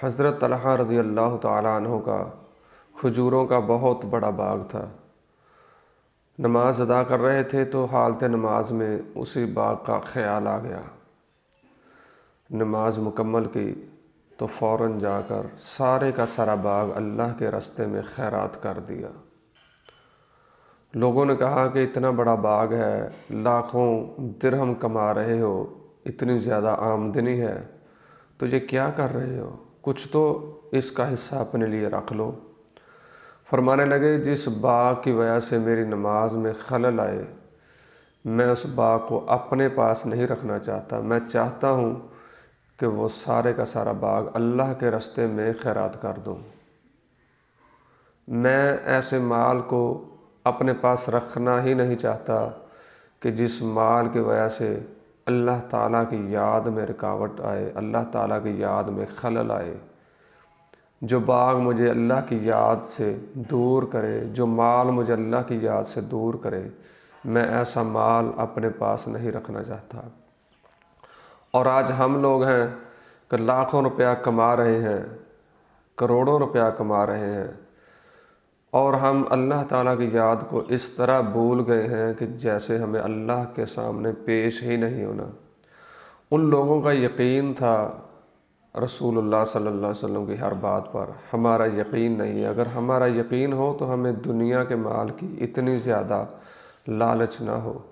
حضرت طلحہ رضی اللہ تعالیٰ عنہ کا کھجوروں کا بہت بڑا باغ تھا۔ نماز ادا کر رہے تھے تو حالت نماز میں اسی باغ کا خیال آ گیا۔ نماز مکمل کی تو فوراً جا کر سارے کا سارا باغ اللہ کے راستے میں خیرات کر دیا۔ لوگوں نے کہا کہ اتنا بڑا باغ ہے، لاکھوں درہم کما رہے ہو، اتنی زیادہ آمدنی ہے، تو یہ کیا کر رہے ہو؟ کچھ تو اس کا حصہ اپنے لیے رکھ لو۔ فرمانے لگے، جس باغ کی وجہ سے میری نماز میں خلل آئے، میں اس باغ کو اپنے پاس نہیں رکھنا چاہتا۔ میں چاہتا ہوں کہ وہ سارے کا سارا باغ اللہ کے راستے میں خیرات کر دوں۔ میں ایسے مال کو اپنے پاس رکھنا ہی نہیں چاہتا کہ جس مال کی وجہ سے اللہ تعالیٰ کی یاد میں رکاوٹ آئے، اللہ تعالیٰ کی یاد میں خلل آئے۔ جو باغ مجھے اللہ کی یاد سے دور کرے، جو مال مجھے اللہ کی یاد سے دور کرے، میں ایسا مال اپنے پاس نہیں رکھنا چاہتا۔ اور آج ہم لوگ ہیں کہ لاکھوں روپیہ کما رہے ہیں، کروڑوں روپیہ کما رہے ہیں، اور ہم اللہ تعالیٰ کی یاد کو اس طرح بھول گئے ہیں کہ جیسے ہمیں اللہ کے سامنے پیش ہی نہیں ہونا۔ ان لوگوں کا یقین تھا رسول اللہ صلی اللہ علیہ وسلم کی ہر بات پر، ہمارا یقین نہیں ہے۔ اگر ہمارا یقین ہو تو ہمیں دنیا کے مال کی اتنی زیادہ لالچ نہ ہو۔